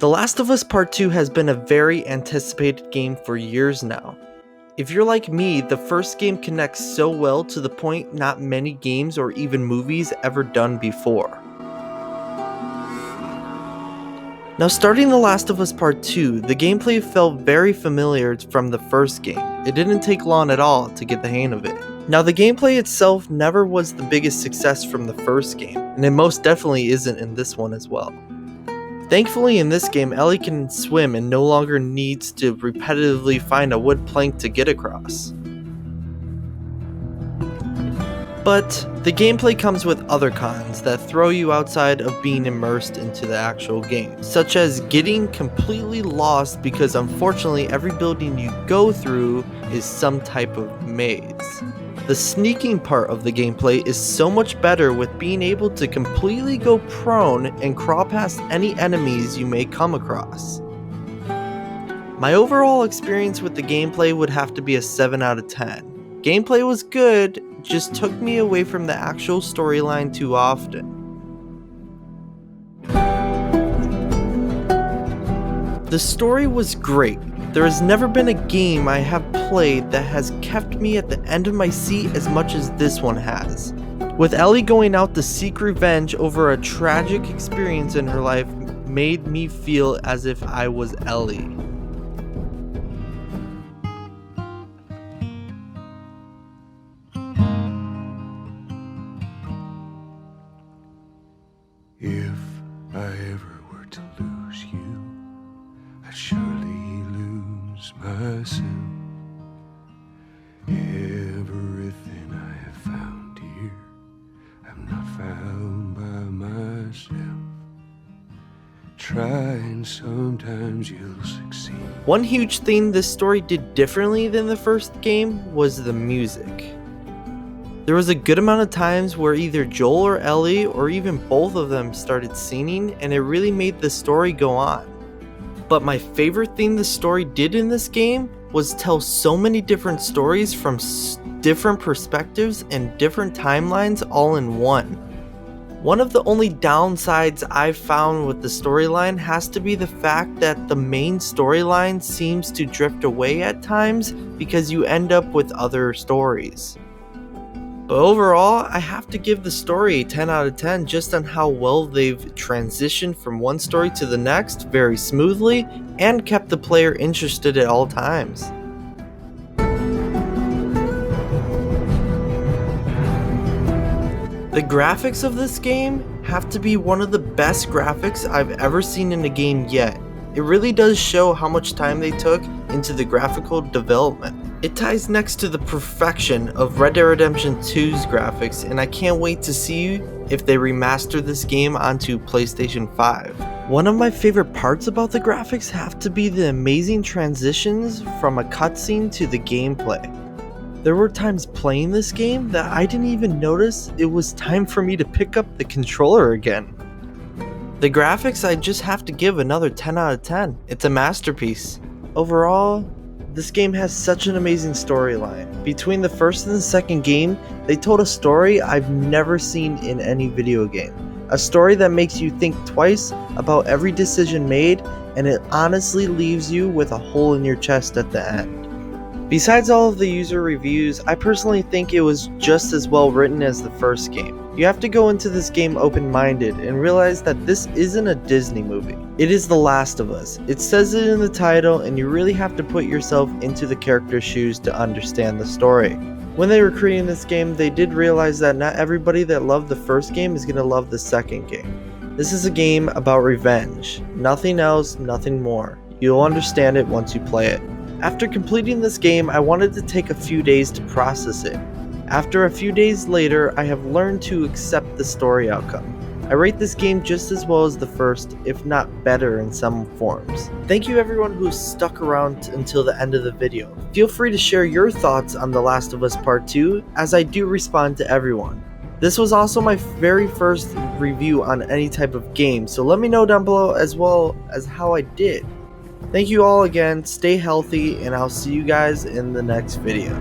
The Last of Us Part 2 has been a very anticipated game for years now. If you're like me, the first game connects so well to the point not many games or even movies ever done before. Now starting The Last of Us Part 2, the gameplay felt very familiar from the first game. It didn't take long at all to get the hang of it. Now the gameplay itself never was the biggest success from the first game, and it most definitely isn't in this one as well. Thankfully in this game, Ellie can swim and no longer needs to repetitively find a wood plank to get across. But the gameplay comes with other cons that throw you outside of being immersed into the actual game, such as getting completely lost because unfortunately every building you go through is some type of maze. The sneaking part of the gameplay is so much better with being able to completely go prone and crawl past any enemies you may come across. My overall experience with the gameplay would have to be a 7 out of 10. Gameplay was good, just took me away from the actual storyline too often. The story was great. There has never been a game I have played that has kept me at the end of my seat as much as this one has. With Ellie going out to seek revenge over a tragic experience in her life made me feel as if I was Ellie. If I ever were to lose you, I'd surely lose myself. Everything I have found here, I'm not found by myself. Try and sometimes you'll succeed. One huge thing this story did differently than the first game was the music. There was a good amount of times where either Joel or Ellie or even both of them started singing, and it really made the story go on. But my favorite thing the story did in this game was tell so many different stories from different perspectives and different timelines all in one. One of the only downsides I've found with the storyline has to be the fact that the main storyline seems to drift away at times because you end up with other stories. But overall, I have to give the story a 10 out of 10 just on how well they've transitioned from one story to the next very smoothly and kept the player interested at all times. The graphics of this game have to be one of the best graphics I've ever seen in a game yet. It really does show how much time they took into the graphical development. It ties next to the perfection of Red Dead Redemption 2's graphics, and I can't wait to see if they remaster this game onto PlayStation 5. One of my favorite parts about the graphics have to be the amazing transitions from a cutscene to the gameplay. There were times playing this game that I didn't even notice it was time for me to pick up the controller again. The graphics, I just have to give another 10 out of 10. It's a masterpiece. Overall, this game has such an amazing storyline. Between the first and the second game, they told a story I've never seen in any video game. A story that makes you think twice about every decision made, and it honestly leaves you with a hole in your chest at the end. Besides all of the user reviews, I personally think it was just as well written as the first game. You have to go into this game open-minded and realize that this isn't a Disney movie. It is The Last of Us. It says it in the title, and you really have to put yourself into the character's shoes to understand the story. When they were creating this game, they did realize that not everybody that loved the first game is going to love the second game. This is a game about revenge. Nothing else, nothing more. You'll understand it once you play it. After completing this game, I wanted to take a few days to process it. After a few days later, I have learned to accept the story outcome. I rate this game just as well as the first, if not better in some forms. Thank you everyone who stuck around until the end of the video. Feel free to share your thoughts on The Last of Us Part 2, as I do respond to everyone. This was also my very first review on any type of game, so let me know down below as well as how I did. Thank you all again, stay healthy, and I'll see you guys in the next video.